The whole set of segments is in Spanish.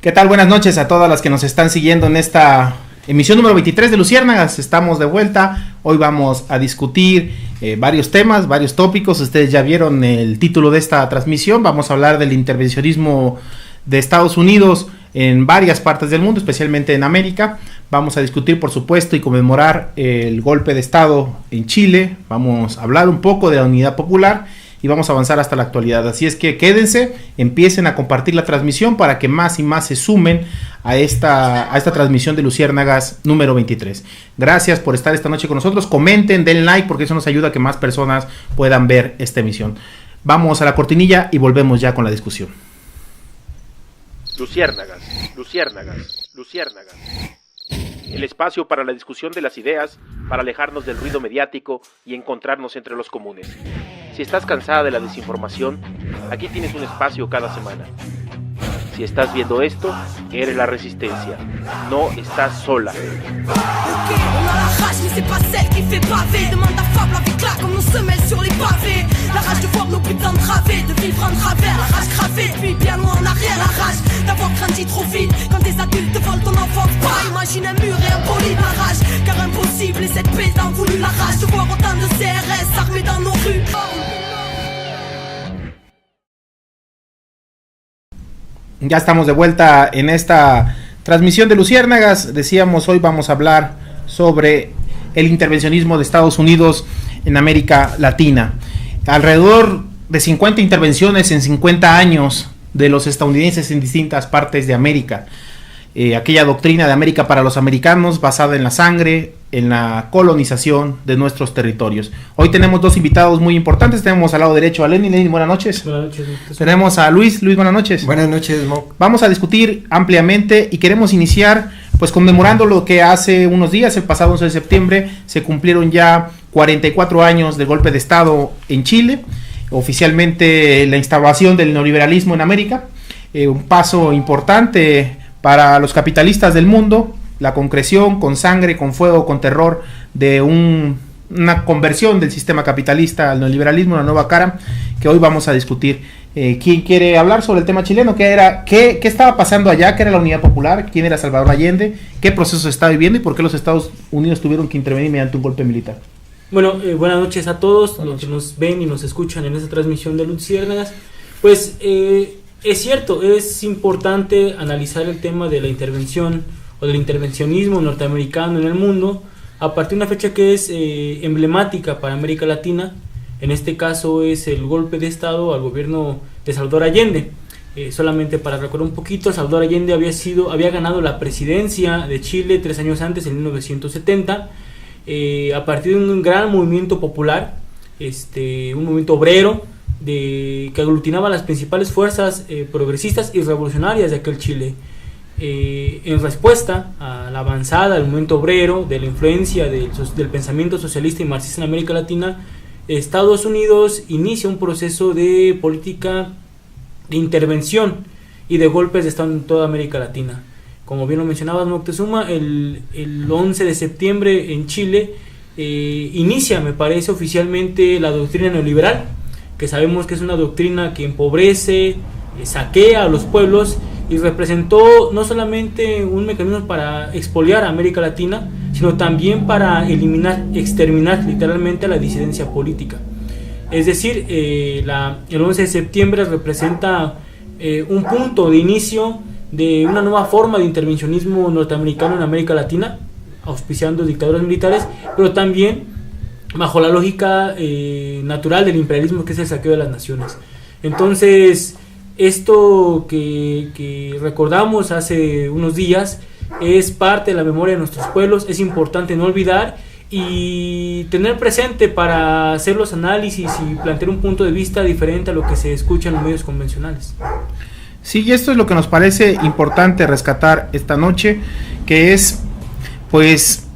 ¿Qué tal? Buenas noches a todas las que nos están siguiendo en esta emisión número 23 de Luciérnagas. Estamos de vuelta. Hoy vamos a discutir varios temas, varios tópicos. Ustedes ya vieron el título de esta transmisión. Vamos a hablar del intervencionismo de Estados Unidos en varias partes del mundo, especialmente en América. Vamos a discutir, por supuesto, y conmemorar el golpe de Estado en Chile. Vamos a hablar un poco de la Unidad Popular y vamos a avanzar hasta la actualidad. Así es que quédense, empiecen a compartir la transmisión para que más y más se sumen a esta transmisión de Luciérnagas número 23. Gracias por estar esta noche con nosotros. Comenten, den like, porque eso nos ayuda a que más personas puedan ver esta emisión. Vamos a la cortinilla y volvemos ya con la discusión. Luciérnagas, Luciérnagas, Luciérnagas. El espacio para la discusión de las ideas, para alejarnos del ruido mediático y encontrarnos entre los comunes. Si estás cansada de la desinformación, aquí tienes un espacio cada semana. Si estás viendo esto, eres la resistencia. No estás sola. Ya estamos de vuelta en esta transmisión de Luciérnagas. Decíamos, hoy vamos a hablar sobre el intervencionismo de Estados Unidos en América Latina. Alrededor de 50 intervenciones en 50 años de los estadounidenses en distintas partes de América. Aquella doctrina de América para los americanos basada en la sangre, en la colonización de nuestros territorios. Hoy tenemos dos invitados muy importantes. Tenemos al lado derecho a Lenin. Lenin, buenas noches. Buenas noches. Tenemos a Luis. Luis, buenas noches. Buenas noches, Mo. Vamos a discutir ampliamente y queremos iniciar pues conmemorando lo que hace unos días, el pasado 11 de septiembre, se cumplieron ya 44 años del golpe de Estado en Chile, oficialmente la instauración del neoliberalismo en América, un paso importante para los capitalistas del mundo, la concreción con sangre, con fuego, con terror de una conversión del sistema capitalista al neoliberalismo, una nueva cara que hoy vamos a discutir. ¿Quién quiere hablar sobre el tema chileno? ¿Qué estaba pasando allá? ¿Qué era la Unidad Popular? ¿Quién era Salvador Allende? ¿Qué proceso se está viviendo y por qué los Estados Unidos tuvieron que intervenir mediante un golpe militar? Bueno, buenas noches a todos los que nos ven y nos escuchan en esta transmisión de Luciérnagas. Pues es cierto, es importante analizar el tema de la intervención o del intervencionismo norteamericano en el mundo a partir de una fecha que es emblemática para América Latina. En este caso es el golpe de Estado al gobierno de Salvador Allende. Solamente para recordar un poquito, Salvador Allende había ganado la presidencia de Chile 3 años antes, en 1970, a partir de un gran movimiento popular, un movimiento obrero que aglutinaba las principales fuerzas progresistas y revolucionarias de aquel Chile. En respuesta a la avanzada del movimiento obrero, de la influencia del pensamiento socialista y marxista en América Latina, Estados Unidos inicia un proceso de política de intervención y de golpes de Estado en toda América Latina. Como bien lo mencionabas, Moctezuma, el 11 de septiembre en Chile inicia, me parece, oficialmente la doctrina neoliberal, que sabemos que es una doctrina que empobrece, saquea a los pueblos y representó no solamente un mecanismo para expoliar a América Latina, sino también para exterminar literalmente a la disidencia política. Es decir, el 11 de septiembre representa un punto de inicio de una nueva forma de intervencionismo norteamericano en América Latina, auspiciando dictaduras militares, pero también bajo la lógica natural del imperialismo, que es el saqueo de las naciones. Entonces, esto que recordamos hace unos días es parte de la memoria de nuestros pueblos. Es importante no olvidar y tener presente para hacer los análisis y plantear un punto de vista diferente a lo que se escucha en los medios convencionales. Sí, y esto es lo que nos parece importante rescatar esta noche, que es pues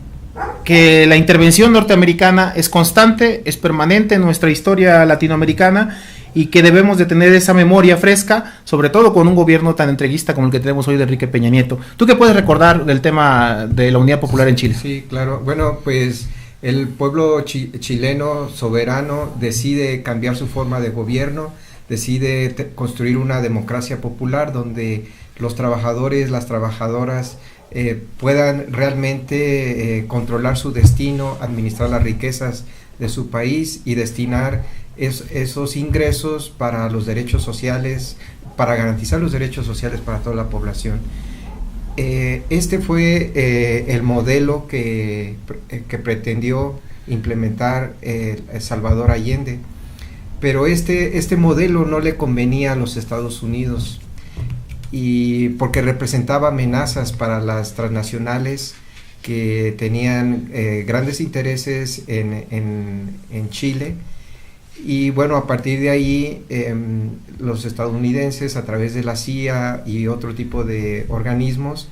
que la intervención norteamericana es constante, es permanente en nuestra historia latinoamericana y que debemos de tener esa memoria fresca, sobre todo con un gobierno tan entreguista como el que tenemos hoy de Enrique Peña Nieto. ¿Tú qué puedes recordar del tema de la Unidad Popular en Chile? Sí, claro. Bueno, pues el pueblo chileno soberano decide cambiar su forma de gobierno, decide construir una democracia popular donde los trabajadores, las trabajadoras puedan realmente controlar su destino, administrar las riquezas de su país y destinar esos ingresos para los derechos sociales, para garantizar los derechos sociales para toda la población. Este fue el modelo que pretendió implementar Salvador Allende, pero este modelo no le convenía a los Estados Unidos, y porque representaba amenazas para las transnacionales que tenían grandes intereses en Chile. Y bueno, a partir de ahí los estadounidenses, a través de la CIA y otro tipo de organismos,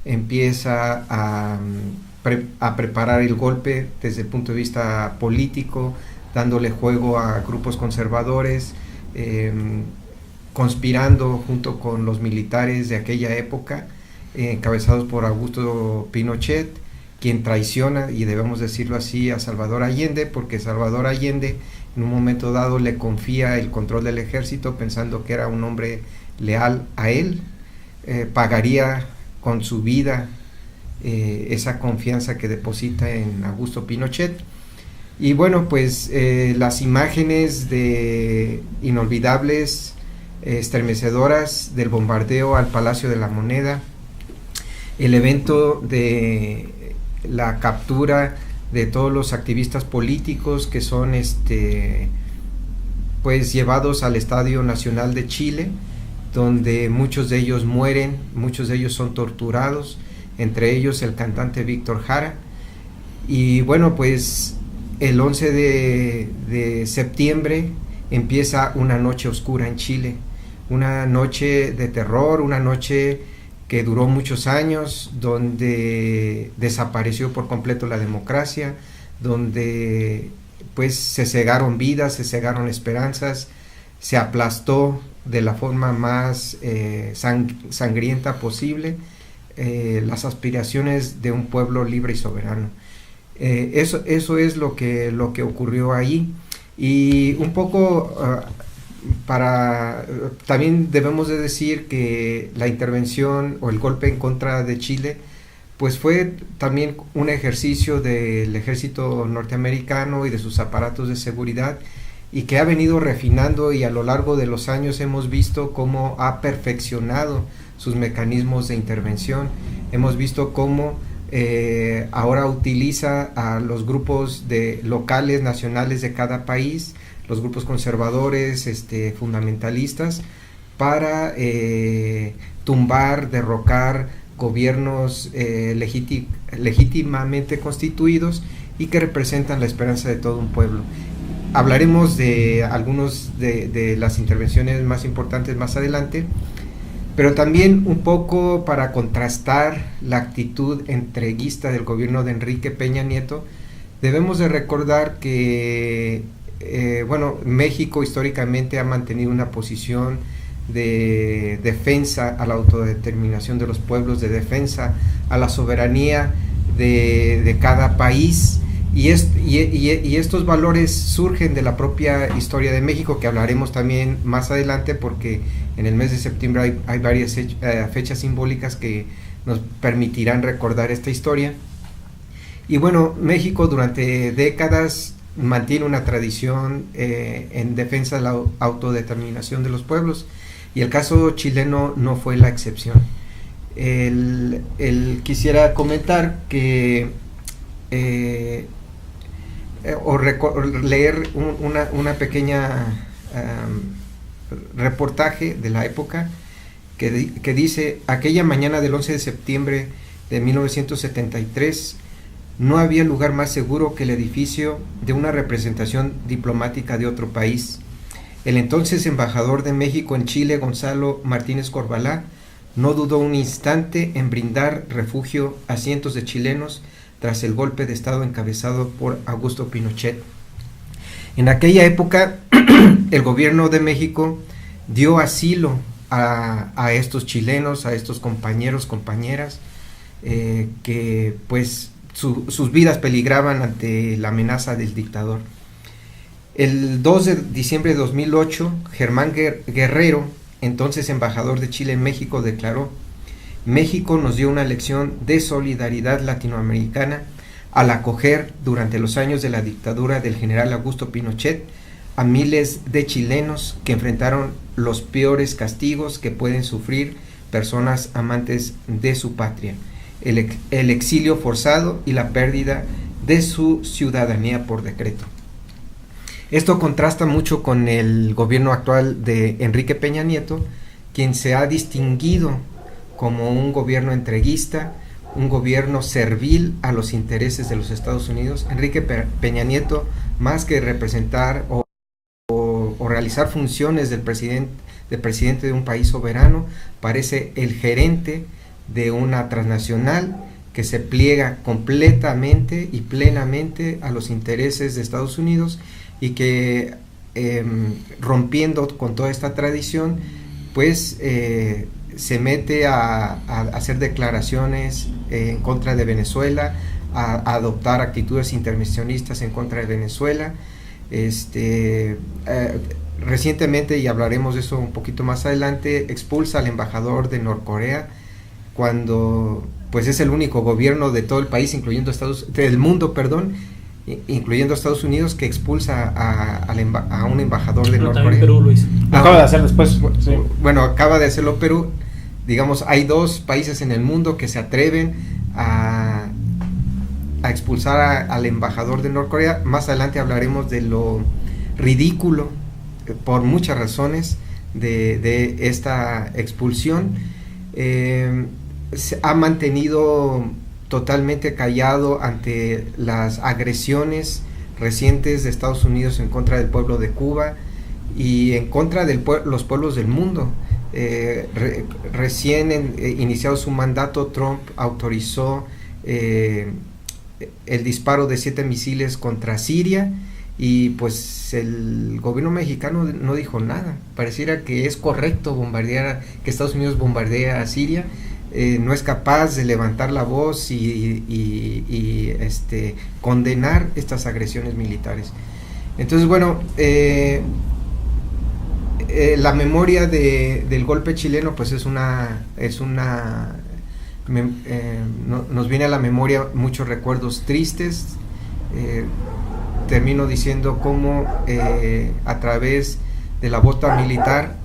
empieza a preparar el golpe desde el punto de vista político, dándole juego a grupos conservadores, conspirando junto con los militares de aquella época, encabezados por Augusto Pinochet, quien traiciona, y debemos decirlo así, a Salvador Allende, porque Salvador Allende en un momento dado le confía el control del ejército pensando que era un hombre leal a él, pagaría con su vida esa confianza que deposita en Augusto Pinochet. Y bueno, pues las imágenes inolvidables, estremecedoras del bombardeo al Palacio de la Moneda, el evento de la captura de todos los activistas políticos que son pues llevados al Estadio Nacional de Chile, donde muchos de ellos mueren, muchos de ellos son torturados, entre ellos el cantante Víctor Jara. Y bueno, pues el 11 de septiembre empieza una noche oscura en Chile, una noche de terror, una noche que duró muchos años, donde desapareció por completo la democracia, donde pues se cegaron vidas, se cegaron esperanzas, se aplastó de la forma más sangrienta posible las aspiraciones de un pueblo libre y soberano. Eso es lo que ocurrió ahí. Y un poco también debemos de decir que la intervención o el golpe en contra de Chile pues fue también un ejercicio del ejército norteamericano y de sus aparatos de seguridad, y que ha venido refinando, y a lo largo de los años hemos visto cómo ha perfeccionado sus mecanismos de intervención. Hemos visto cómo ahora utiliza a los grupos locales, nacionales de cada país, los grupos conservadores, fundamentalistas, para tumbar, derrocar gobiernos legítimamente constituidos y que representan la esperanza de todo un pueblo. Hablaremos de algunos de las intervenciones más importantes más adelante, pero también un poco para contrastar la actitud entreguista del gobierno de Enrique Peña Nieto. Debemos de recordar que México históricamente ha mantenido una posición de defensa a la autodeterminación de los pueblos, de defensa a la soberanía de cada país, y estos valores surgen de la propia historia de México, que hablaremos también más adelante, porque en el mes de septiembre hay varias fechas simbólicas que nos permitirán recordar esta historia. Y bueno, México durante décadas mantiene una tradición en defensa de la autodeterminación de los pueblos, y el caso chileno no fue la excepción. Quisiera comentar que leer una pequeña reportaje de la época que dice: aquella mañana del 11 de septiembre de 1973 no había lugar más seguro que el edificio de una representación diplomática de otro país. El entonces embajador de México en Chile, Gonzalo Martínez Corbalá, no dudó un instante en brindar refugio a cientos de chilenos tras el golpe de Estado encabezado por Augusto Pinochet. En aquella época, el gobierno de México dio asilo a estos chilenos, a estos compañeros, compañeras, que pues sus vidas peligraban ante la amenaza del dictador. El 2 de diciembre de 2008, Germán Guerrero, entonces embajador de Chile en México, declaró: México nos dio una lección de solidaridad latinoamericana al acoger durante los años de la dictadura del general Augusto Pinochet a miles de chilenos que enfrentaron los peores castigos que pueden sufrir personas amantes de su patria, el exilio forzado y la pérdida de su ciudadanía por decreto. Esto contrasta mucho con el gobierno actual de Enrique Peña Nieto, quien se ha distinguido como un gobierno entreguista, un gobierno servil a los intereses de los Estados Unidos. Enrique Peña Nieto, más que representar o realizar funciones del presidente de un país soberano, parece el gerente de una transnacional que se pliega completamente y plenamente a los intereses de Estados Unidos, y que rompiendo con toda esta tradición, pues se mete a hacer declaraciones en contra de Venezuela, a adoptar actitudes intervencionistas en contra de Venezuela. Recientemente, y hablaremos de eso un poquito más adelante, expulsa al embajador de Norcorea, cuando pues es el único gobierno de todo el país, del mundo, incluyendo Estados Unidos, que expulsa a un embajador de Norcorea. Perú lo hizo. Acaba de hacer después. Sí. Bueno, acaba de hacerlo Perú. Digamos, hay 2 países en el mundo que se atreven a expulsar al embajador de Norcorea. Más adelante hablaremos de lo ridículo, por muchas razones, de esta expulsión. Se ha mantenido totalmente callado ante las agresiones recientes de Estados Unidos en contra del pueblo de Cuba y en contra de los pueblos del mundo. Recién iniciado su mandato, Trump autorizó el disparo de 7 misiles contra Siria, y pues el gobierno mexicano no dijo nada. Pareciera que es correcto que Estados Unidos bombardea a Siria. No es capaz de levantar la voz y condenar estas agresiones militares. Entonces, bueno, la memoria del golpe chileno pues nos viene a la memoria muchos recuerdos tristes. Termino diciendo cómo a través de la bota militar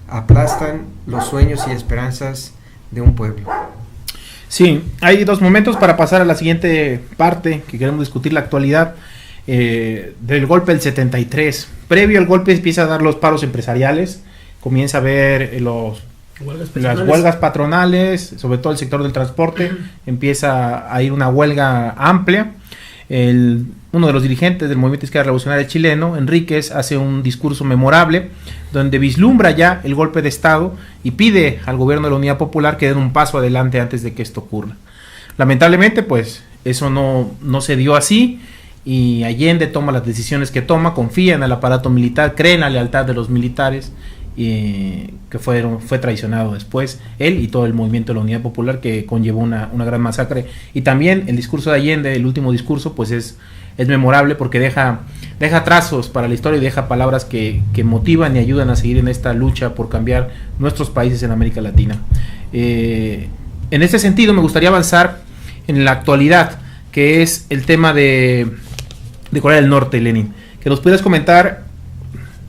aplastan los sueños y esperanzas de un pueblo. Sí, hay 2 momentos para pasar a la siguiente parte, que queremos discutir la actualidad del golpe del 73. Previo al golpe empieza a dar los paros empresariales, comienza a ver las huelgas patronales, sobre todo el sector del transporte, empieza a ir una huelga amplia. Uno de los dirigentes del movimiento izquierda revolucionaria chileno, Enríquez, hace un discurso memorable donde vislumbra ya el golpe de Estado y pide al gobierno de la Unidad Popular que den un paso adelante antes de que esto ocurra. Lamentablemente, pues eso no se dio así, y Allende toma las decisiones que toma, confía en el aparato militar, cree en la lealtad de los militares, que fue traicionado después él y todo el movimiento de la Unidad Popular, que conllevó una gran masacre. Y también el discurso de Allende, el último discurso, pues es memorable porque deja trazos para la historia y deja palabras que motivan y ayudan a seguir en esta lucha por cambiar nuestros países en América Latina. En este sentido me gustaría avanzar en la actualidad, que es el tema de Corea del Norte, Lenin, que nos pudieras comentar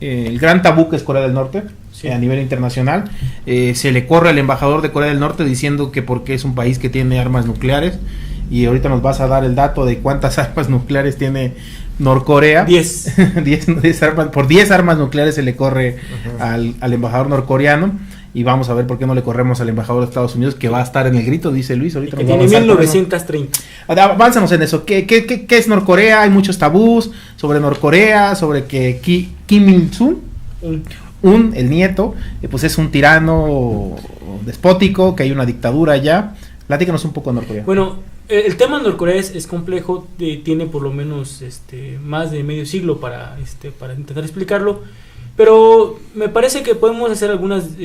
el gran tabú que es Corea del Norte. Sí. A nivel internacional, se le corre al embajador de Corea del Norte diciendo que porque es un país que tiene armas nucleares, y ahorita nos vas a dar el dato de cuántas armas nucleares tiene Norcorea. 10 armas, por 10 armas nucleares se le corre al embajador norcoreano, y vamos a ver por qué no le corremos al embajador de Estados Unidos, que va a estar en el grito, dice Luis. Ahorita que tiene 1930. Avánzanos en eso. ¿Qué es Norcorea? Hay muchos tabús sobre Norcorea, sobre que Kim Il-sung, el nieto, pues es un tirano despótico, que hay una dictadura allá. Platícanos un poco de Norcorea. Bueno, el tema de Norcorea es complejo, tiene por lo menos más de medio siglo para intentar explicarlo, pero me parece que podemos hacer algunas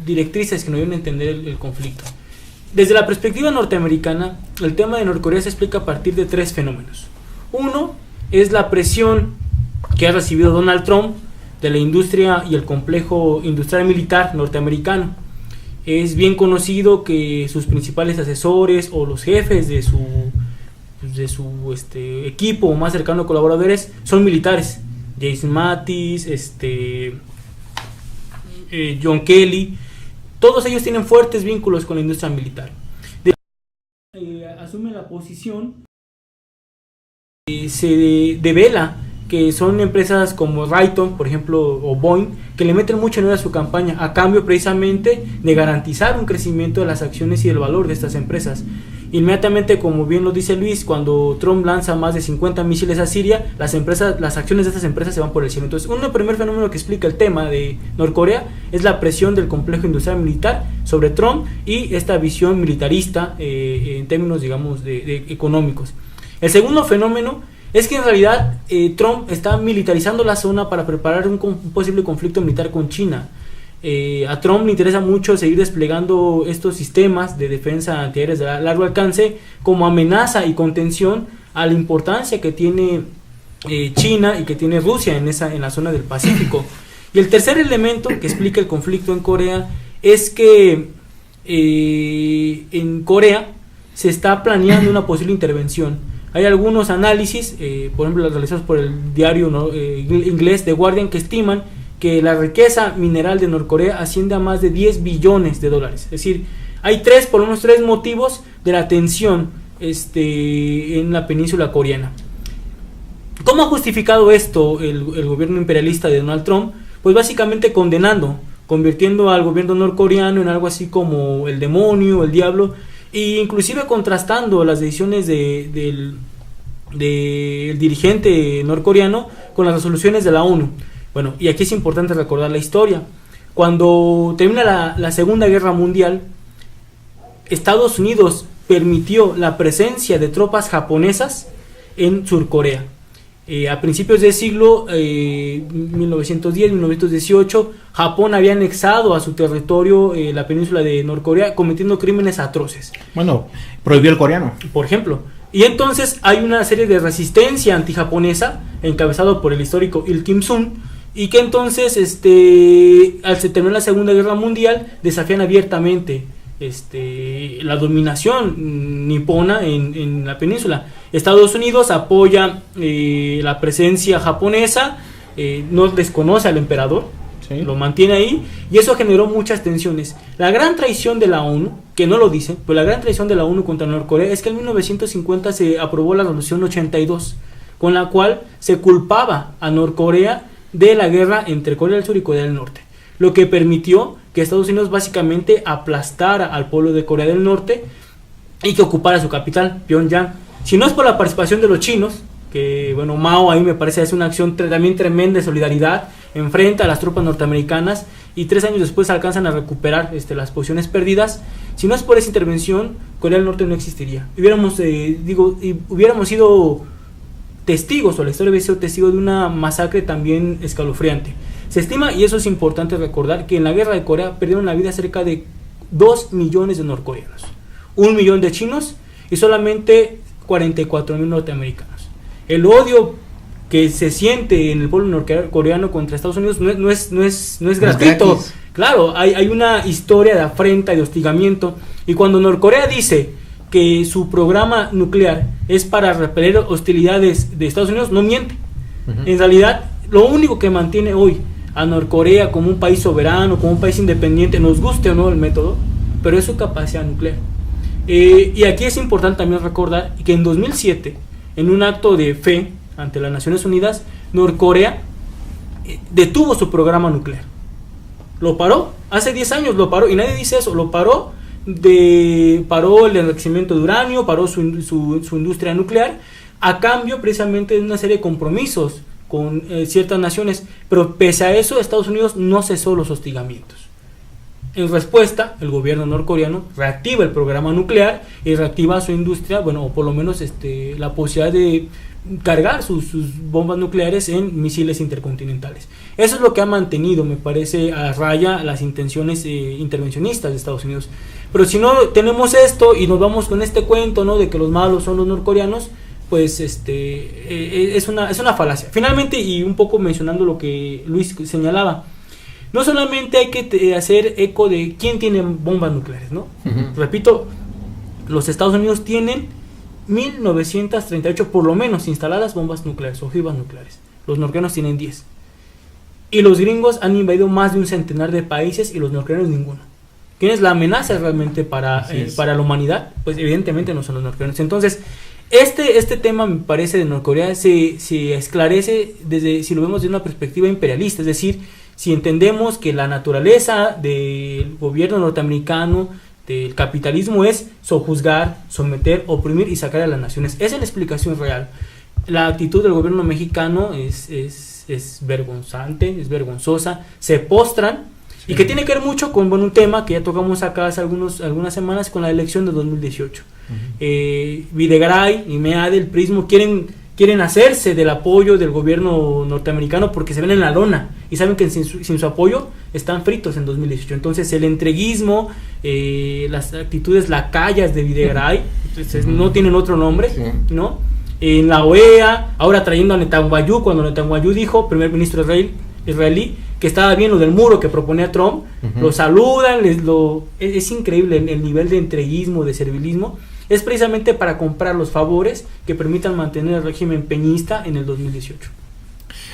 directrices que nos ayuden a entender el conflicto. Desde la perspectiva norteamericana, el tema de Norcorea se explica a partir de 3 fenómenos. Uno es la presión que ha recibido Donald Trump de la industria y el complejo industrial militar norteamericano. Es bien conocido que sus principales asesores o los jefes de su equipo más cercano, colaboradores, son militares. Jason Mattis, John Kelly, todos ellos tienen fuertes vínculos con la industria militar. Asume la posición, se devela que son empresas como Raytheon, por ejemplo, o Boeing, que le meten mucho dinero a su campaña, a cambio precisamente de garantizar un crecimiento de las acciones y el valor de estas empresas. Inmediatamente, como bien lo dice Luis, cuando Trump lanza más de 50 misiles a Siria, las acciones de estas empresas se van por el cielo. Entonces, un primer fenómeno que explica el tema de Norcorea es la presión del complejo industrial militar sobre Trump y esta visión militarista en términos, digamos, de económicos. El segundo fenómeno es que en realidad Trump está militarizando la zona para preparar un posible conflicto militar con China. A Trump le interesa mucho seguir desplegando estos sistemas de defensa antiaéreas de largo alcance como amenaza y contención a la importancia que tiene China y que tiene Rusia en la zona del Pacífico. Y el tercer elemento que explica el conflicto en Corea es que en Corea se está planeando una posible intervención. Hay algunos análisis, por ejemplo, realizados por el diario inglés The Guardian, que estiman que la riqueza mineral de Norcorea asciende a más de 10 billones de dólares. Es decir, hay por lo menos tres motivos de la tensión en la península coreana. ¿Cómo ha justificado esto el gobierno imperialista de Donald Trump? Pues básicamente convirtiendo al gobierno norcoreano en algo así como el demonio, el diablo, e inclusive contrastando las decisiones del dirigente norcoreano con las resoluciones de la ONU. Bueno, y aquí es importante recordar la historia. Cuando termina la Segunda Guerra Mundial, Estados Unidos permitió la presencia de tropas japonesas en Surcorea. A principios del siglo 1910-1918, Japón había anexado a su territorio la península de Norcorea, cometiendo crímenes atroces. Bueno, prohibió el coreano, por ejemplo. Y entonces hay una serie de resistencia antijaponesa, encabezado por el histórico Il Kim-sung, y que entonces, al terminar la Segunda Guerra Mundial, desafían abiertamente la dominación nipona en la península. Estados Unidos apoya la presencia japonesa, no desconoce al emperador, sí, lo mantiene ahí, y eso generó muchas tensiones. La gran traición de la ONU, que no lo dicen, pero la gran traición de la ONU contra Norcorea es que en 1950 se aprobó la resolución 82, con la cual se culpaba a Norcorea de la guerra entre Corea del Sur y Corea del Norte, lo que permitió que Estados Unidos básicamente aplastara al pueblo de Corea del Norte y que ocupara su capital, Pyongyang. Si no es por la participación de los chinos, que bueno, Mao ahí me parece es una acción también tremenda de solidaridad, enfrenta a las tropas norteamericanas y 3 años después alcanzan a recuperar las posiciones perdidas. Si no es por esa intervención, Corea del Norte no existiría. Hubiéramos sido testigos, o la historia hubiera sido testigo de una masacre también escalofriante. Se estima, y eso es importante recordar, que en la guerra de Corea perdieron la vida cerca de 2 millones de norcoreanos, 1 millón de chinos y solamente 44,000 norteamericanos. El odio que se siente en el pueblo norcoreano contra Estados Unidos no es gratuito. Claro, hay una historia de afrenta y de hostigamiento, y cuando Norcorea dice que su programa nuclear es para repeler hostilidades de Estados Unidos, no miente. En realidad, lo único que mantiene hoy a Norcorea como un país soberano, como un país independiente, nos guste o no el método, pero es su capacidad nuclear. Y aquí es importante también recordar que en 2007, en un acto de fe ante las Naciones Unidas, Norcorea detuvo su programa nuclear. Lo paró, hace 10 años lo paró, y nadie dice eso, lo paró. Paró el enriquecimiento de uranio, paró su industria nuclear, a cambio precisamente de una serie de compromisos con ciertas naciones, pero pese a eso Estados Unidos no cesó los hostigamientos. En respuesta, el gobierno norcoreano reactiva el programa nuclear y reactiva su industria, bueno, o por lo menos la posibilidad de cargar sus bombas nucleares en misiles intercontinentales. Eso es lo que ha mantenido, me parece, a raya las intenciones intervencionistas de Estados Unidos. Pero si no tenemos esto y nos vamos con este cuento, ¿no?, de que los malos son los norcoreanos, pues es una falacia. Finalmente, y un poco mencionando lo que Luis señalaba, no solamente hay que hacer eco de quién tiene bombas nucleares, ¿no? Repito, los Estados Unidos tienen 1938 por lo menos instaladas bombas nucleares, ojivas nucleares. Los norcoreanos tienen 10. Y los gringos han invadido más de un centenar de países y los norcoreanos ninguno. ¿Quién es la amenaza realmente para la humanidad? Pues evidentemente no son los norcoreanos. Entonces, este tema me parece de Norcorea se esclarece si lo vemos desde una perspectiva imperialista, es decir, si entendemos que la naturaleza del gobierno norteamericano, del capitalismo, es sojuzgar, someter, oprimir y sacar a las naciones. Esa es la explicación real. La actitud del gobierno mexicano es vergonzante, es vergonzosa, se postran, sí. Y que tiene que ver mucho con un tema que ya tocamos acá hace algunas semanas con la elección de 2018. Videgaray y Meade, el PRIismo, quieren hacerse del apoyo del gobierno norteamericano porque se ven en la lona y saben que sin su apoyo están fritos en 2018. Entonces el entreguismo, las actitudes lacayas de Videgaray, no tienen otro nombre, sí. ¿No? En la OEA, ahora trayendo a Netanyahu, cuando Netanyahu dijo, primer ministro israelí, que estaba bien lo del muro que proponía Trump, lo saludan, es increíble el nivel de entreguismo, de servilismo. Es precisamente para comprar los favores que permitan mantener el régimen peñista en el 2018.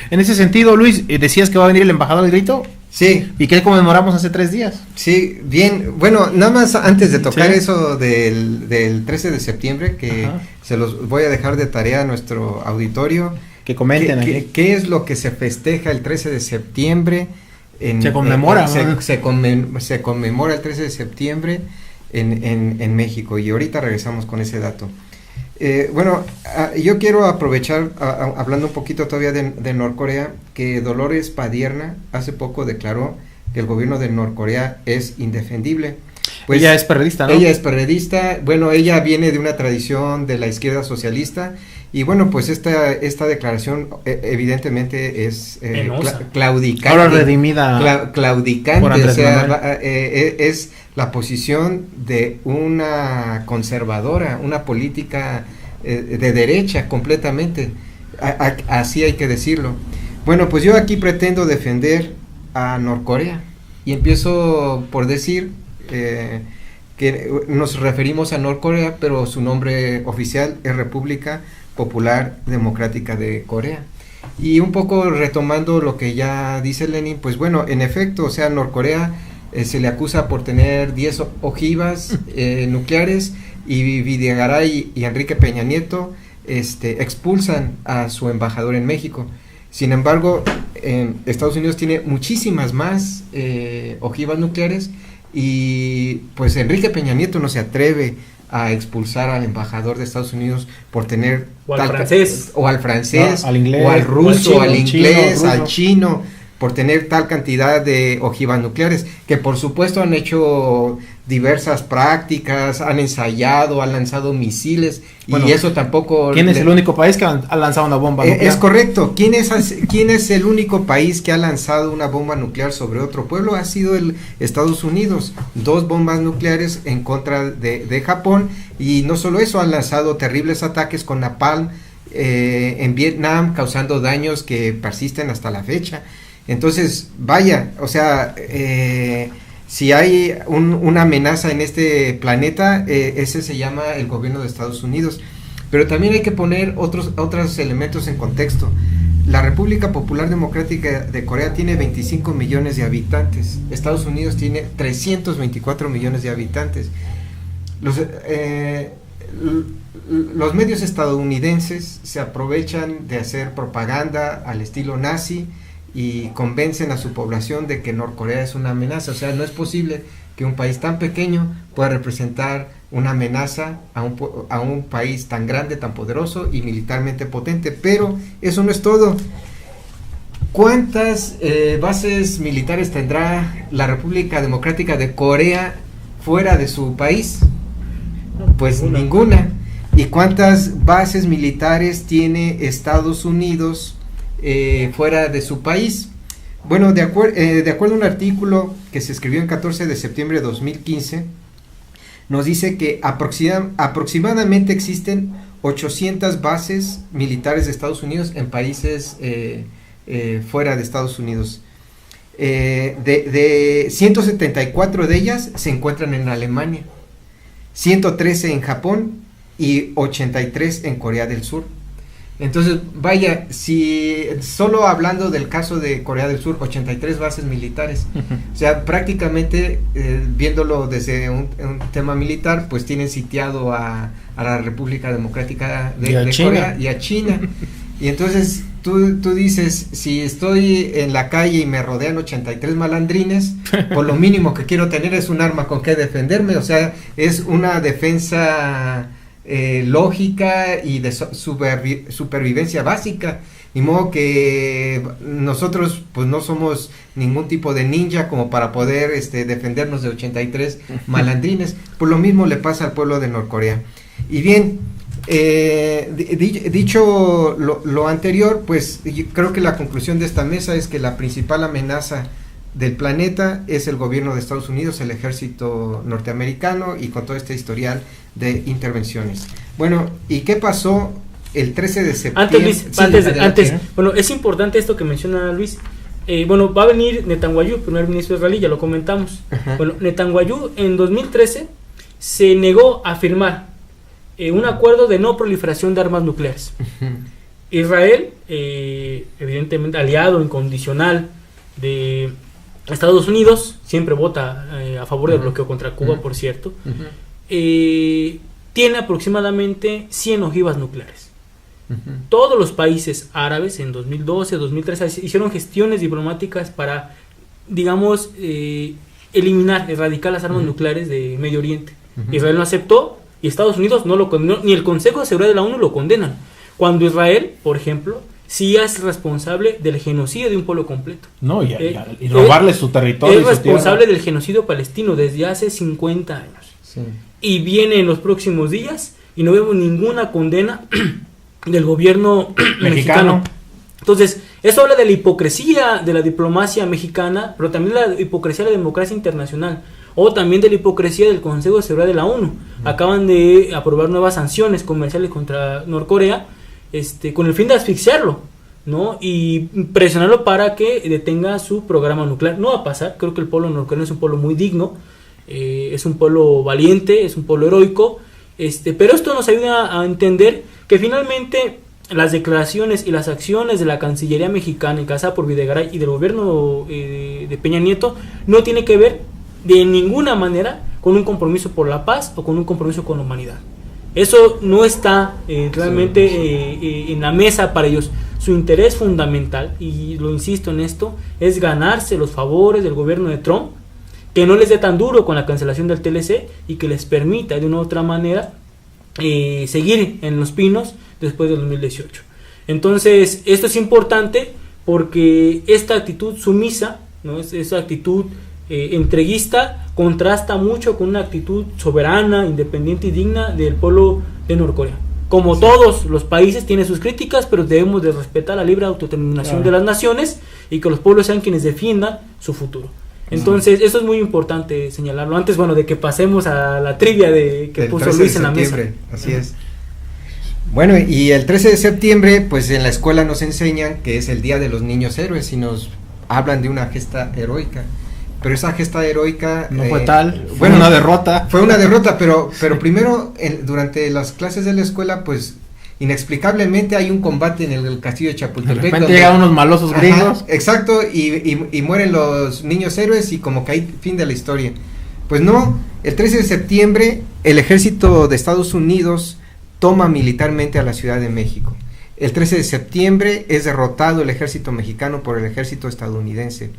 En ese sentido, Luis, decías que va a venir el embajador del grito. Sí. ¿Y qué conmemoramos hace 3 días? Sí, bien. Bueno, nada más antes de tocar eso del 13 de septiembre, que se los voy a dejar de tarea a nuestro auditorio. Que comenten aquí. ¿Qué es lo que se festeja el 13 de septiembre? Se conmemora. Se conmemora el 13 de septiembre en México, y ahorita regresamos con ese dato. Bueno, yo quiero aprovechar, hablando un poquito todavía de Norcorea, que Dolores Padierna hace poco declaró que el gobierno de Norcorea es indefendible. Pues ella es perredista, ¿no? Ella es perredista, bueno, ella viene de una tradición de la izquierda socialista, y bueno, pues esta declaración evidentemente es claudicante. Ahora redimida. Claudicante, o sea, es la posición de una conservadora, una política de derecha completamente, así hay que decirlo. Bueno, pues yo aquí pretendo defender a Norcorea, y empiezo por decir que nos referimos a Norcorea, pero su nombre oficial es República Popular Democrática de Corea. Y un poco retomando lo que ya dice Lenin, pues bueno, en efecto, o sea, Norcorea se le acusa por tener 10 ojivas nucleares, y Videgaray y Enrique Peña Nieto expulsan a su embajador en México. Sin embargo, Estados Unidos tiene muchísimas más ojivas nucleares, y pues Enrique Peña Nieto no se atreve a expulsar al embajador de Estados Unidos por tener al francés, al inglés, o al ruso, al inglés, al chino, por tener tal cantidad de ojivas nucleares, que por supuesto han hecho diversas prácticas, han ensayado, han lanzado misiles, bueno, y eso tampoco... ¿Quién es el único país que ha lanzado una bomba nuclear? Es correcto. ¿Quién es el único país que ha lanzado una bomba nuclear sobre otro pueblo? Ha sido Estados Unidos. 2 bombas nucleares en contra de Japón, y no solo eso, han lanzado terribles ataques con napalm en Vietnam, causando daños que persisten hasta la fecha. Entonces, vaya, o sea, si hay una amenaza en este planeta, ese se llama el gobierno de Estados Unidos. Pero también hay que poner otros elementos en contexto. La República Popular Democrática de Corea tiene 25 millones de habitantes. Estados Unidos tiene 324 millones de habitantes. Los medios estadounidenses se aprovechan de hacer propaganda al estilo nazi, y convencen a su población de que Norcorea es una amenaza. O sea, no es posible que un país tan pequeño pueda representar una amenaza a un país tan grande, tan poderoso y militarmente potente. Pero eso no es todo. ¿Cuántas bases militares tendrá la República Democrática de Corea fuera de su país? Pues ninguna. ¿Y cuántas bases militares tiene Estados Unidos fuera de su país? Bueno, de acuerdo a un artículo que se escribió el 14 de septiembre de 2015, nos dice que aproximadamente existen 800 bases militares de Estados Unidos en países fuera de Estados Unidos. De 174 de ellas se encuentran en Alemania, 113 en Japón y 83 en Corea del Sur. Entonces, vaya, si solo hablando del caso de Corea del Sur, 83 bases militares, o sea, prácticamente viéndolo desde un tema militar, pues tienen sitiado a la República Democrática de Corea y a China. Y entonces tú dices, si estoy en la calle y me rodean 83 malandrines, pues lo mínimo que quiero tener es un arma con que defenderme, o sea, es una defensa lógica y de supervivencia básica, ni modo que nosotros pues no somos ningún tipo de ninja como para poder defendernos de 83 malandrines. Pues lo mismo le pasa al pueblo de Norcorea. Y bien, dicho lo anterior, pues yo creo que la conclusión de esta mesa es que la principal amenaza del planeta es el gobierno de Estados Unidos, el ejército norteamericano, y con todo este historial de intervenciones. Bueno, ¿y qué pasó el 13 de septiembre? Antes, bueno, es importante esto que menciona Luis. Bueno, va a venir Netanyahu, primer ministro israelí, ya lo comentamos. Ajá. Bueno, Netanyahu en 2013 se negó a firmar un acuerdo de no proliferación de armas nucleares. Uh-huh. Israel, evidentemente aliado incondicional de Estados Unidos, siempre vota a favor del bloqueo contra Cuba, por cierto, tiene aproximadamente 100 ojivas nucleares. Todos los países árabes en 2012, 2013 hicieron gestiones diplomáticas para, digamos, eliminar, erradicar las armas nucleares de Medio Oriente. Israel no aceptó y Estados Unidos no lo condenó, ni el Consejo de Seguridad de la ONU lo condenan. Cuando Israel, por ejemplo, sí es responsable del genocidio de un pueblo completo. No, y robarle su territorio. Es responsable del genocidio palestino desde hace 50 años. Sí. Y viene en los próximos días y no vemos ninguna condena del gobierno mexicano. Entonces, eso habla de la hipocresía de la diplomacia mexicana, pero también la hipocresía de la democracia internacional, o también de la hipocresía del Consejo de Seguridad de la ONU. Acaban de aprobar nuevas sanciones comerciales contra Norcorea, con el fin de asfixiarlo, ¿no? Y presionarlo para que detenga su programa nuclear. No va a pasar. Creo que el pueblo norcoreano es un pueblo muy digno, es un pueblo valiente, es un pueblo heroico, pero esto nos ayuda a entender que finalmente las declaraciones y las acciones de la Cancillería mexicana encabezada por Videgaray y del gobierno de Peña Nieto no tiene que ver de ninguna manera con un compromiso por la paz o con un compromiso con la humanidad. Eso no está realmente en la mesa para ellos. Su interés fundamental, y lo insisto en esto, es ganarse los favores del gobierno de Trump, que no les dé tan duro con la cancelación del TLC y que les permita de una u otra manera seguir en los pinos después del 2018. Entonces, esto es importante porque esta actitud sumisa, ¿no? Esa actitud entreguista contrasta mucho con una actitud soberana, independiente y digna del pueblo de Norcorea. Como todos los países tiene sus críticas, pero debemos de respetar la libre autodeterminación de las naciones y que los pueblos sean quienes defiendan su futuro. Entonces, eso es muy importante señalarlo. Antes, bueno, de que pasemos a la trivia que puso Luis en la mesa. Así es. Bueno, y el 13 de septiembre, pues en la escuela nos enseñan que es el Día de los Niños Héroes y nos hablan de una gesta heroica. Pero esa gesta heroica no fue tal, fue una derrota. Fue una derrota, pero primero durante las clases de la escuela, pues inexplicablemente hay un combate en el castillo de Chapultepec. De repente llegan unos malosos gringos. Exacto, y mueren los niños héroes y como que hay fin de la historia. Pues no, el 13 de septiembre el ejército de Estados Unidos toma militarmente a la Ciudad de México. El 13 de septiembre es derrotado el ejército mexicano por el ejército estadounidense.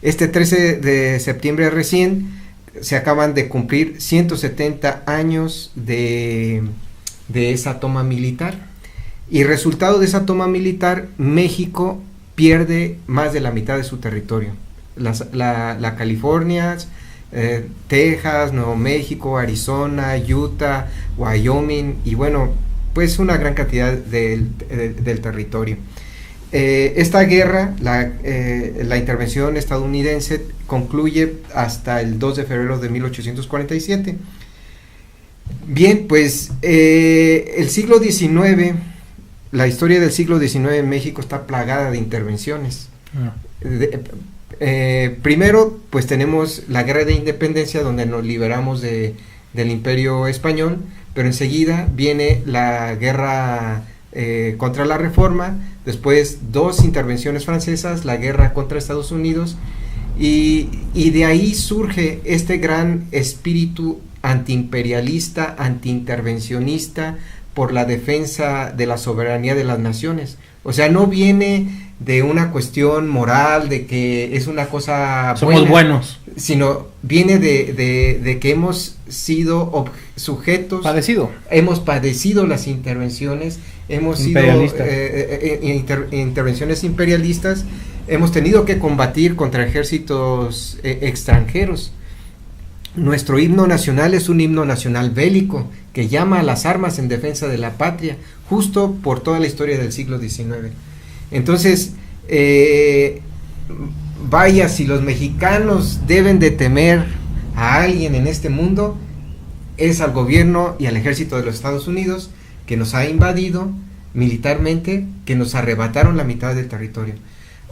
Este 13 de septiembre recién se acaban de cumplir 170 años de esa toma militar. Y resultado de esa toma militar, México pierde más de la mitad de su territorio. La California, Texas, Nuevo México, Arizona, Utah, Wyoming y bueno, pues una gran cantidad del territorio. Esta guerra, la intervención estadounidense concluye hasta el 2 de febrero de 1847. Bien, pues el siglo XIX, la historia del siglo XIX en México está plagada de intervenciones. Primero, pues tenemos la Guerra de Independencia, donde nos liberamos del Imperio Español, pero enseguida viene la guerra contra la Reforma, después 2 intervenciones francesas, la guerra contra Estados Unidos, y de ahí surge este gran espíritu antiimperialista, antiintervencionista, por la defensa de la soberanía de las naciones. O sea, no viene de una cuestión moral, de que es una cosa somos buenos, sino viene de que hemos sido sujetos, hemos padecido las intervenciones, hemos sido intervenciones imperialistas, hemos tenido que combatir contra ejércitos extranjeros. Nuestro himno nacional es un himno nacional bélico que llama a las armas en defensa de la patria, justo por toda la historia del siglo XIX. Entonces, vaya, si los mexicanos deben de temer a alguien en este mundo, es al gobierno y al ejército de los Estados Unidos, que nos ha invadido militarmente, que nos arrebataron la mitad del territorio.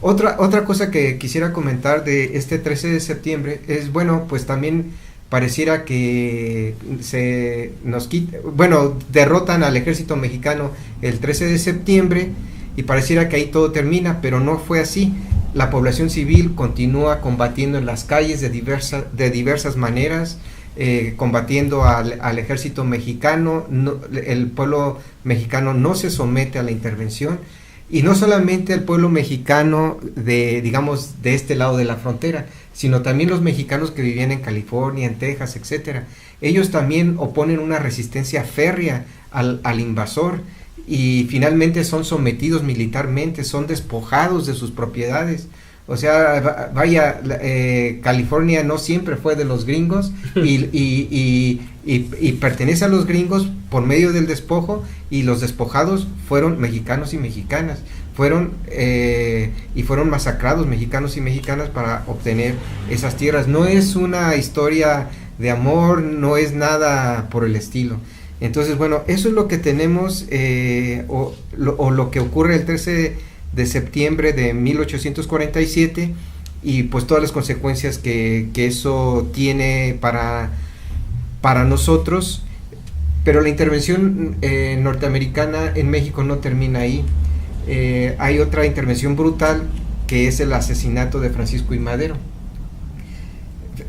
Otra cosa que quisiera comentar de este 13 de septiembre es, bueno, pues también pareciera que derrotan al ejército mexicano el 13 de septiembre y pareciera que ahí todo termina, pero no fue así. La población civil continúa combatiendo en las calles de diversas maneras, combatiendo al ejército mexicano. El pueblo mexicano no se somete a la intervención, y no solamente el pueblo mexicano de este lado de la frontera, sino también los mexicanos que vivían en California, en Texas, etcétera. Ellos también oponen una resistencia férrea al invasor, y finalmente son sometidos militarmente, son despojados de sus propiedades. O sea, California no siempre fue de los gringos y pertenece a los gringos por medio del despojo, y los despojados fueron mexicanos y mexicanas, fueron masacrados mexicanos y mexicanas para obtener esas tierras. No es una historia de amor, no es nada por el estilo. Entonces, bueno, eso es lo que tenemos, lo que ocurre el 13 de septiembre de 1847, y pues todas las consecuencias que eso tiene para nosotros. Pero la intervención norteamericana en México no termina ahí. Hay otra intervención brutal, que es el asesinato de Francisco I. Madero.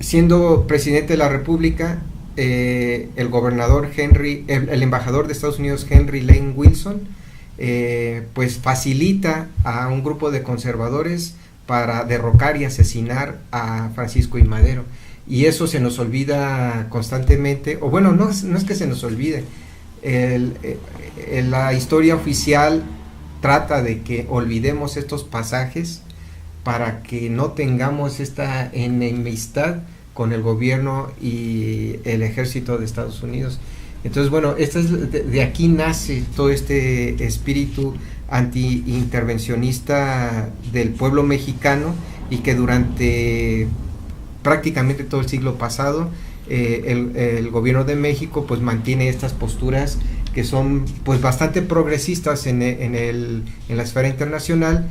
Siendo presidente de la República, el gobernador el embajador de Estados Unidos, Henry Lane Wilson, pues facilita a un grupo de conservadores para derrocar y asesinar a Francisco I. Madero. Y eso se nos olvida constantemente, o bueno, no es que se nos olvide. La historia oficial trata de que olvidemos estos pasajes para que no tengamos esta enemistad con el gobierno y el ejército de Estados Unidos. Entonces, bueno, de aquí nace todo este espíritu anti-intervencionista del pueblo mexicano, y que durante prácticamente todo el siglo pasado el gobierno de México pues mantiene estas posturas que son pues bastante progresistas en la esfera internacional.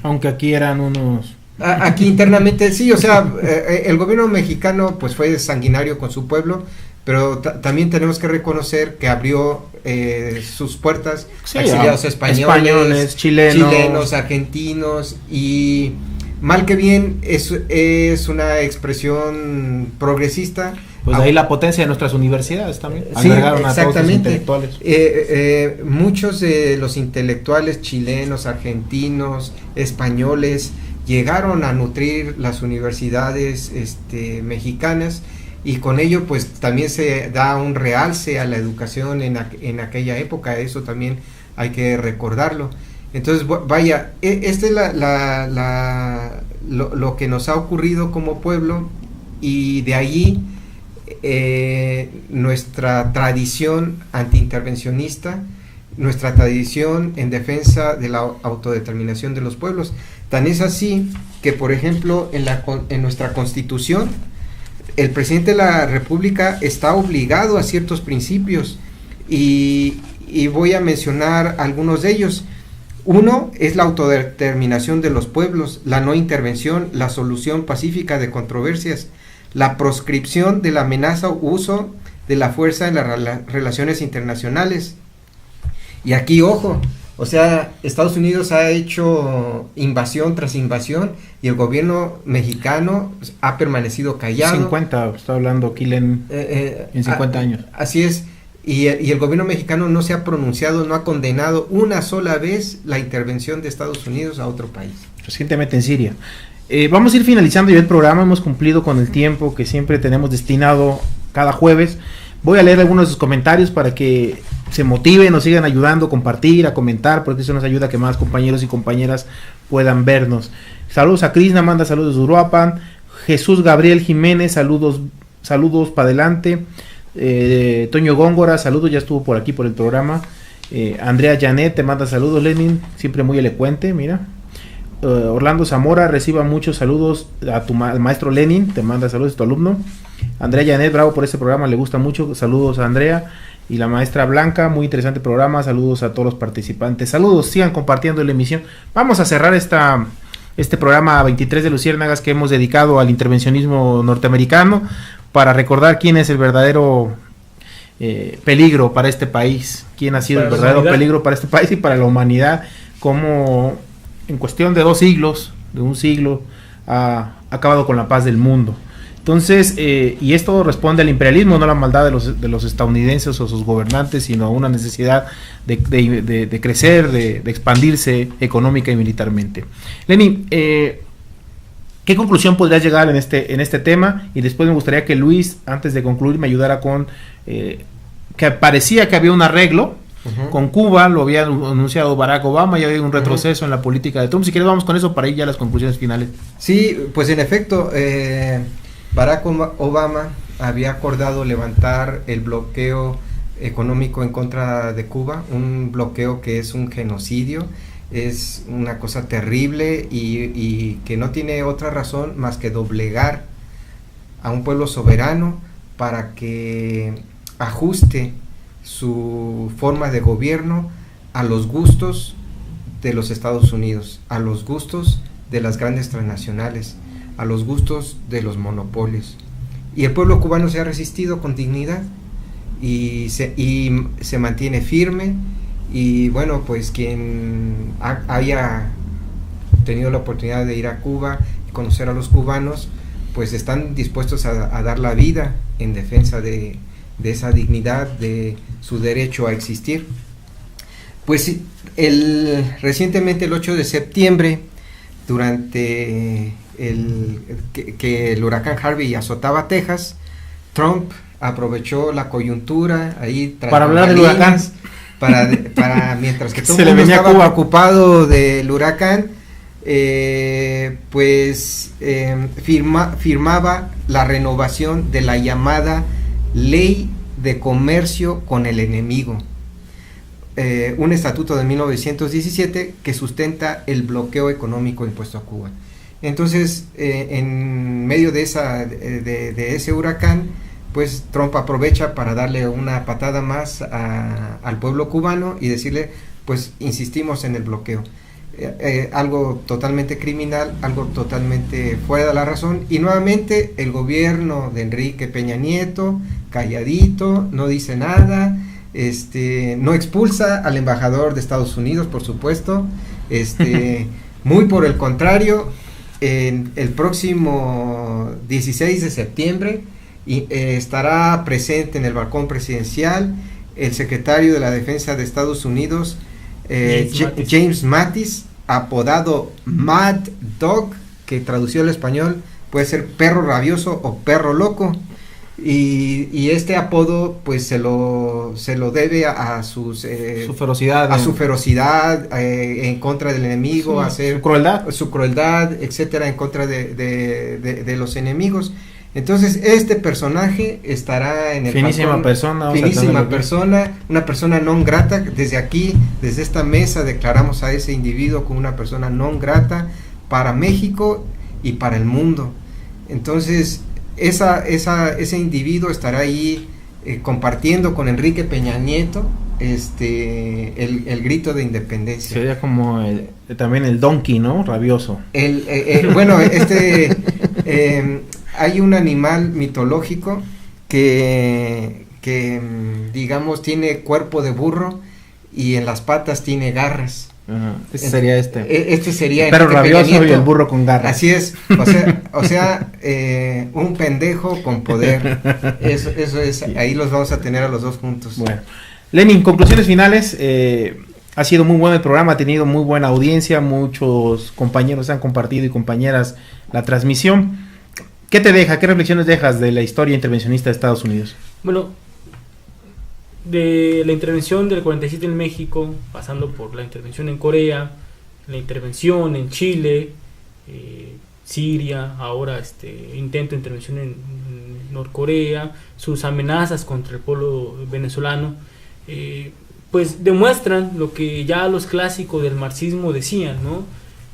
Aunque aquí eran unos... Aquí internamente sí, o sea, el gobierno mexicano pues fue sanguinario con su pueblo, pero también tenemos que reconocer que abrió sus puertas a exiliados españoles, chilenos, argentinos, y mal que bien es una expresión progresista. Pues de ahí la potencia de nuestras universidades también. Sí, exactamente. Muchos de los intelectuales chilenos, argentinos, españoles llegaron a nutrir las universidades mexicanas, y con ello pues también se da un realce a la educación en aquella época. Eso también hay que recordarlo. Entonces, vaya, este es lo que nos ha ocurrido como pueblo, y de allí nuestra tradición antiintervencionista, nuestra tradición en defensa de la autodeterminación de los pueblos. Tan es así que, por ejemplo, en nuestra Constitución el presidente de la República está obligado a ciertos principios y voy a mencionar algunos de ellos. Uno es la autodeterminación de los pueblos, la no intervención, la solución pacífica de controversias, la proscripción de la amenaza o uso de la fuerza en las relaciones internacionales. Y aquí, ojo, o sea, Estados Unidos ha hecho invasión tras invasión y el gobierno mexicano ha permanecido callado. 50, está hablando Kilen en 50 años. Así es. Y el gobierno mexicano no se ha pronunciado, no ha condenado una sola vez la intervención de Estados Unidos a otro país. Recientemente en Siria. Vamos a ir finalizando ya el programa, hemos cumplido con el tiempo que siempre tenemos destinado cada jueves. Voy a leer algunos de sus comentarios para que se motiven, nos sigan ayudando a compartir, a comentar, porque eso nos ayuda a que más compañeros y compañeras puedan vernos. Saludos a Krishna, manda saludos de Uruapan. Jesús Gabriel Jiménez, saludos para adelante. Toño Góngora, saludos, ya estuvo por aquí por el programa. Andrea Janet te manda saludos, Lenin, siempre muy elocuente, mira. Orlando Zamora, reciba muchos saludos al maestro Lenin, te manda saludos, tu alumno. Andrea Janet, bravo por este programa, le gusta mucho, saludos a Andrea. Y la maestra Blanca, muy interesante programa, saludos a todos los participantes, saludos, sigan compartiendo la emisión. Vamos a cerrar este programa 23 de Luciérnagas que hemos dedicado al intervencionismo norteamericano, para recordar quién es el verdadero peligro para este país, quién ha sido el verdadero peligro para este país y para la humanidad, como en cuestión de un siglo, ha acabado con la paz del mundo. Entonces, y esto responde al imperialismo, no a la maldad de los estadounidenses o sus gobernantes, sino a una necesidad de crecer, de expandirse económica y militarmente. Lenin, ¿qué conclusión podrías llegar en este tema? Y después me gustaría que Luis, antes de concluir, me ayudara con que parecía que había un arreglo con Cuba, lo había anunciado Barack Obama, y había un retroceso en la política de Trump. Si quieres vamos con eso para ir ya a las conclusiones finales. Sí, pues en efecto, Barack Obama había acordado levantar el bloqueo económico en contra de Cuba, un bloqueo que es un genocidio. Es una cosa terrible y que no tiene otra razón más que doblegar a un pueblo soberano para que ajuste su forma de gobierno a los gustos de los Estados Unidos, a los gustos de las grandes transnacionales, a los gustos de los monopolios. Y el pueblo cubano se ha resistido con dignidad y se mantiene firme. Y bueno, pues quien haya tenido la oportunidad de ir a Cuba y conocer a los cubanos, pues están dispuestos a dar la vida en defensa de esa dignidad, de su derecho a existir. Pues recientemente, el 8 de septiembre, durante que el huracán Harvey azotaba Texas, Trump aprovechó la coyuntura ahí para hablar del huracán. Para mientras que todo el mundo estaba ocupado del huracán, firmaba la renovación de la llamada Ley de Comercio con el Enemigo, un estatuto de 1917 que sustenta el bloqueo económico impuesto a Cuba. Entonces, en medio de ese huracán, pues Trump aprovecha para darle una patada más al pueblo cubano y decirle, pues insistimos en el bloqueo. Algo totalmente criminal, algo totalmente fuera de la razón, y nuevamente el gobierno de Enrique Peña Nieto, calladito, no dice nada, no expulsa al embajador de Estados Unidos, por supuesto, muy por el contrario, el próximo 16 de septiembre, estará presente en el balcón presidencial el secretario de la Defensa de Estados Unidos, James Mattis, apodado Mad Dog, que traducido al español puede ser perro rabioso o perro loco, y este apodo pues se lo debe a su ferocidad en contra del enemigo, su crueldad, etcétera, en contra de los enemigos. Entonces este personaje estará en el finísima persona, una persona non grata. Desde aquí, desde esta mesa, declaramos a ese individuo como una persona non grata para México y para el mundo. Entonces ese individuo estará ahí compartiendo con Enrique Peña Nieto el grito de independencia. Sería como también el donkey, ¿no? Rabioso. Bueno, hay un animal mitológico que digamos tiene cuerpo de burro y en las patas tiene garras. Ese sería Este sería el perro rabioso y el burro con garras. Así es, o sea, un pendejo con poder. Eso es, ahí los vamos a tener a los dos juntos. Bueno, Lenin, conclusiones finales. Ha sido muy bueno el programa, ha tenido muy buena audiencia, muchos compañeros han compartido y compañeras la transmisión. ¿Qué te deja? ¿Qué reflexiones dejas de la historia intervencionista de Estados Unidos? Bueno, de la intervención del 47 en México, pasando por la intervención en Corea, la intervención en Chile, Siria, ahora intento de intervención en Norcorea, sus amenazas contra el pueblo venezolano, pues demuestran lo que ya los clásicos del marxismo decían, ¿no?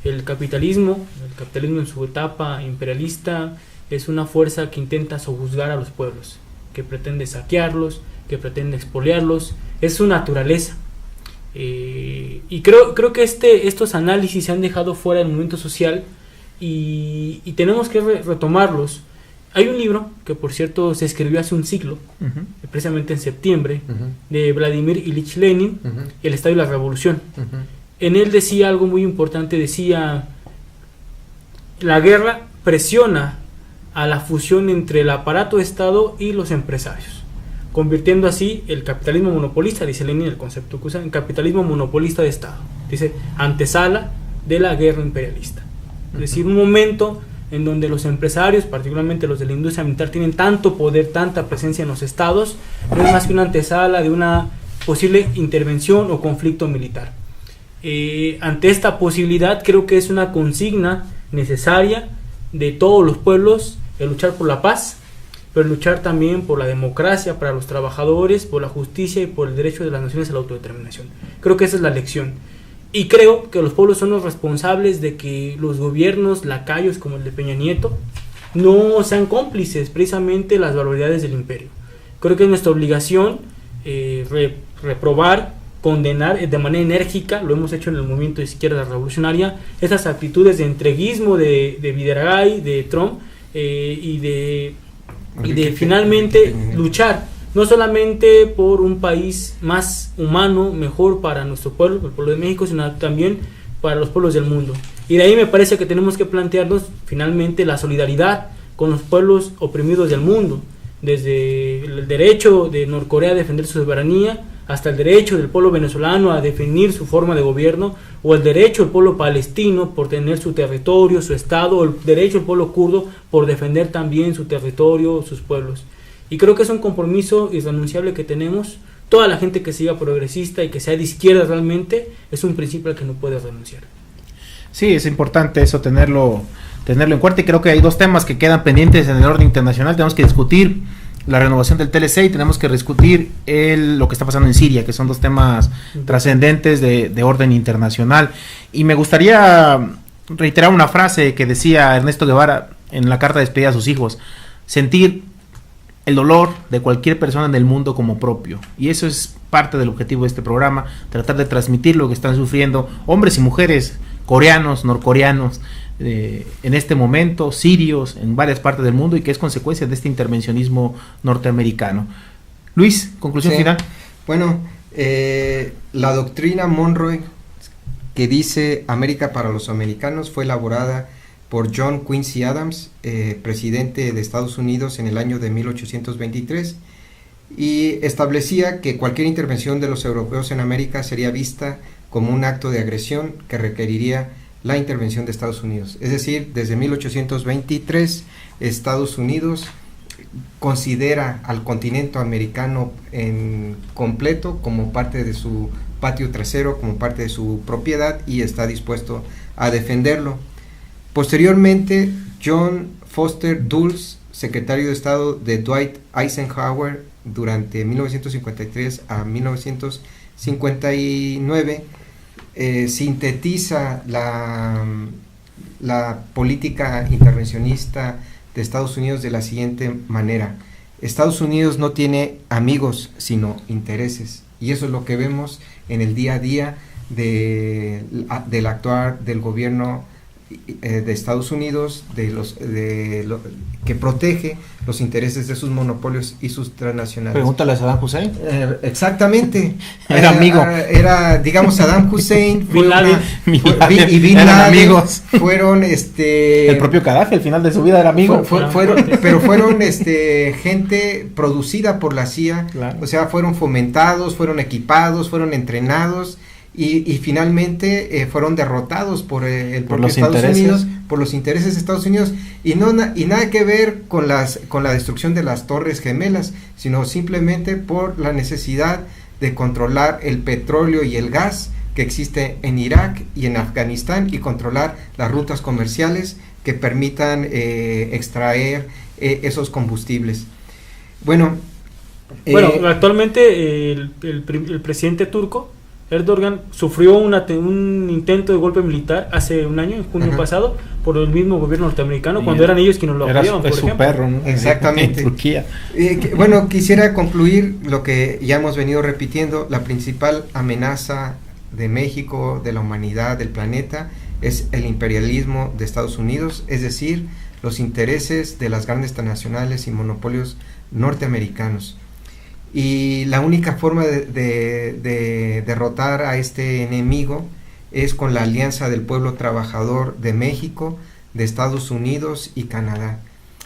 El capitalismo en su etapa imperialista es una fuerza que intenta sojuzgar a los pueblos, que pretende saquearlos, que pretende expoliarlos, es su naturaleza. Y creo que estos análisis se han dejado fuera del movimiento social y tenemos que retomarlos. Hay un libro que, por cierto, se escribió hace un siglo, precisamente en septiembre, de Vladimir Ilich Lenin, El Estado y la Revolución. En él decía algo muy importante, decía: la guerra presiona a la fusión entre el aparato de Estado y los empresarios, convirtiendo así el capitalismo monopolista, dice Lenin, el concepto que usa, en capitalismo monopolista de Estado, dice, antesala de la guerra imperialista. Es decir, un momento en donde los empresarios, particularmente los de la industria militar, tienen tanto poder, tanta presencia en los estados, no es más que una antesala de una posible intervención o conflicto militar. Ante esta posibilidad, creo que es una consigna necesaria de todos los pueblos, el luchar por la paz, pero luchar también por la democracia para los trabajadores, por la justicia y por el derecho de las naciones a la autodeterminación. Creo que esa es la lección. Y creo que los pueblos son los responsables de que los gobiernos lacayos como el de Peña Nieto no sean cómplices precisamente las barbaridades del imperio. Creo que es nuestra obligación reprobar, condenar de manera enérgica, lo hemos hecho en el movimiento de izquierda revolucionaria, esas actitudes de entreguismo de Vidaurray, de Trump, y de finalmente luchar no solamente por un país más humano, mejor para nuestro pueblo, el pueblo de México, sino también para los pueblos del mundo. Y de ahí me parece que tenemos que plantearnos finalmente la solidaridad con los pueblos oprimidos del mundo, desde el derecho de Norcorea a defender su soberanía, hasta el derecho del pueblo venezolano a definir su forma de gobierno, o el derecho del pueblo palestino por tener su territorio, su estado, o el derecho del pueblo kurdo por defender también su territorio, sus pueblos. Y creo que es un compromiso irrenunciable que tenemos. Toda la gente que siga progresista y que sea de izquierda realmente es un principio al que no puede renunciar. Sí, es importante eso, tenerlo en cuenta, y creo que hay dos temas que quedan pendientes en el orden internacional. Tenemos que discutir la renovación del TLC y tenemos que discutir lo que está pasando en Siria, que son dos temas trascendentes de orden internacional. Y me gustaría reiterar una frase que decía Ernesto Guevara en la carta de despedida a sus hijos: sentir el dolor de cualquier persona en el mundo como propio. Y eso es parte del objetivo de este programa, tratar de transmitir lo que están sufriendo hombres y mujeres coreanos, norcoreanos, en este momento, sirios, en varias partes del mundo, y que es consecuencia de este intervencionismo norteamericano. Luis, conclusión final. Bueno, la doctrina Monroe, que dice América para los americanos, fue elaborada por John Quincy Adams, presidente de Estados Unidos en el año de 1823, y establecía que cualquier intervención de los europeos en América sería vista como un acto de agresión que requeriría la intervención de Estados Unidos. Es decir, desde 1823 Estados Unidos considera al continente americano en completo como parte de su patio trasero, como parte de su propiedad, y está dispuesto a defenderlo. Posteriormente, John Foster Dulles, secretario de Estado de Dwight Eisenhower durante 1953 a 1959, sintetiza la política intervencionista de Estados Unidos de la siguiente manera: Estados Unidos no tiene amigos, sino intereses, y eso es lo que vemos en el día a día del actuar del gobierno de Estados Unidos, que protege los intereses de sus monopolios y sus transnacionales. Pregúntale a Saddam Hussein. Exactamente. Era amigo. Era, digamos, Saddam Hussein Bin Laden. y Bin Eran Laden amigos. fueron El propio Gaddafi al final de su vida era amigo. fueron gente producida por la CIA, Claro. o sea, fueron fomentados, fueron equipados, fueron entrenados y finalmente fueron derrotados por el propio Estados Unidos, por los intereses de Estados Unidos, y nada que ver con la destrucción de las Torres Gemelas, sino simplemente por la necesidad de controlar el petróleo y el gas que existe en Irak y en Afganistán, y controlar las rutas comerciales que permitan extraer esos combustibles. Bueno, actualmente el presidente turco Erdogan sufrió un intento de golpe militar hace un año, en junio pasado, por el mismo gobierno norteamericano, cuando eran ellos quienes lo apoyaban, por ejemplo. Perro, ¿no? Exactamente. En Turquía. Bueno, quisiera concluir lo que ya hemos venido repitiendo: la principal amenaza de México, de la humanidad, del planeta, es el imperialismo de Estados Unidos, es decir, los intereses de las grandes transnacionales y monopolios norteamericanos. Y la única forma de derrotar a este enemigo es con la alianza del pueblo trabajador de México, de Estados Unidos y Canadá.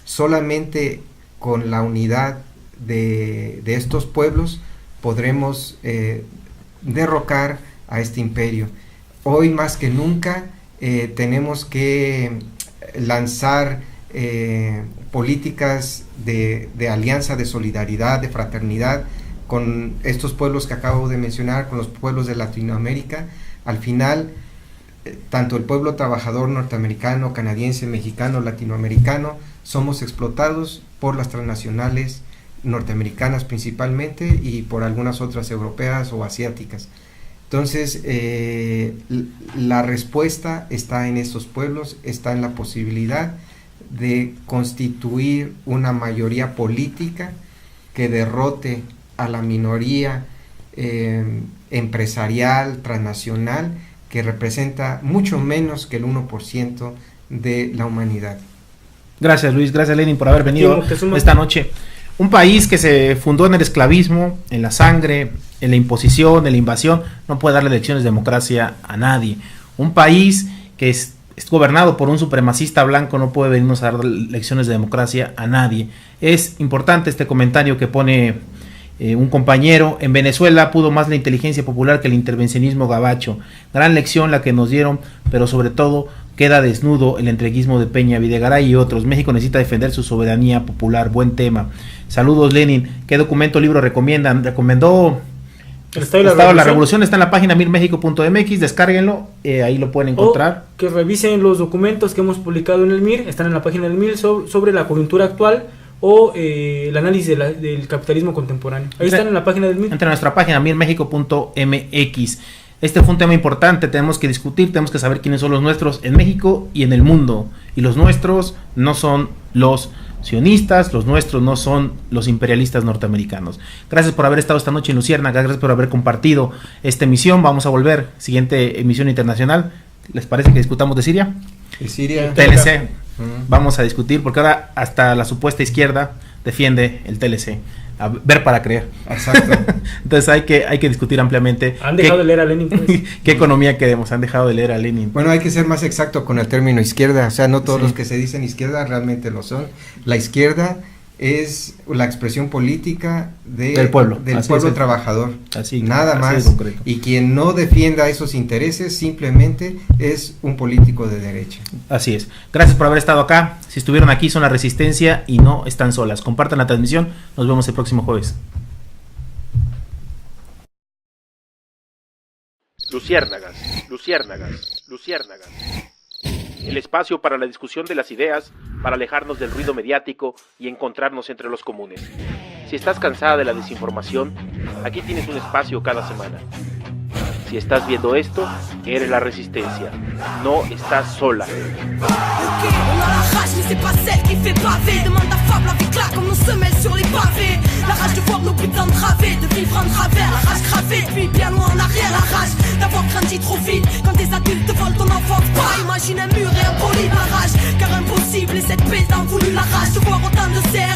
Solamente con la unidad de estos pueblos podremos derrocar a este imperio. Hoy más que nunca tenemos que lanzar políticas de alianza, de solidaridad, de fraternidad con estos pueblos que acabo de mencionar, con los pueblos de Latinoamérica. Al final, tanto el pueblo trabajador norteamericano, canadiense, mexicano, latinoamericano, somos explotados por las transnacionales norteamericanas principalmente, y por algunas otras europeas o asiáticas. Entonces, la respuesta está en estos pueblos, está en la posibilidad de constituir una mayoría política que derrote a la minoría empresarial, transnacional, que representa mucho menos que el 1% de la humanidad. Gracias, Luis, gracias, Lenin, por haber venido esta noche. Un país que se fundó en el esclavismo, en la sangre, en la imposición, en la invasión, no puede darle lecciones de democracia a nadie. Un país que es gobernado por un supremacista blanco no puede venirnos a dar lecciones de democracia a nadie. Es importante este comentario que pone un compañero: en Venezuela pudo más la inteligencia popular que el intervencionismo gabacho. Gran lección la que nos dieron, pero sobre todo queda desnudo el entreguismo de Peña, Videgaray y otros. México necesita defender su soberanía popular. Buen tema. Saludos, Lenin. ¿Qué documento, libro recomiendan? Recomendó El Estado de la Revolución. Está en la página mirmexico.mx, descárguenlo, ahí lo pueden encontrar. O que revisen los documentos que hemos publicado en el MIR, están en la página del MIR sobre la coyuntura actual o el análisis del capitalismo contemporáneo. Ahí están en la página del MIR. Entre nuestra página mirmexico.mx. Este fue un tema importante, tenemos que discutir, tenemos que saber quiénes son los nuestros en México y en el mundo. Y los nuestros no son los sionistas, los nuestros no son los imperialistas norteamericanos. Gracias por haber estado esta noche en Luciérnaga, gracias por haber compartido esta emisión. Vamos a volver, siguiente emisión internacional. ¿Les parece que discutamos de Siria? De Siria. TLC. Vamos a discutir, porque ahora hasta la supuesta izquierda defiende el TLC. A ver para creer. Exacto. Entonces hay que discutir ampliamente. Han dejado de leer a Lenin, pues. ¿Qué economía queremos? Han dejado de leer a Lenin. Bueno, hay que ser más exacto con el término izquierda. O sea, no todos los que se dicen izquierda realmente lo son. La izquierda es la expresión política del pueblo trabajador. Nada más. Y quien no defienda esos intereses simplemente es un político de derecha. Así es. Gracias por haber estado acá. Si estuvieron aquí son la resistencia y no están solas. Compartan la transmisión. Nos vemos el próximo jueves. Luciérnagas, luciérnagas, luciérnagas. El espacio para la discusión de las ideas, para alejarnos del ruido mediático y encontrarnos entre los comunes. Si estás cansada de la desinformación, aquí tienes un espacio cada semana. Si estás viendo esto, eres la resistencia. No estás sola. Ok, on a la rage, mais c'est pas celle qui fait baver. Demande à Fab, la vie claque comme nos semelles sur les pavés. La rage de voir nos putains de través, de vivre en travers. La rage gravée, puis bien loin en arrière. La rage d'avoir grandi trop vite. Quand des adultes te volent ton enfance, pas imagine un mur et un bolide. La rage, car impossible, et cette paix t'en voulu. La rage de voir autant de cerfs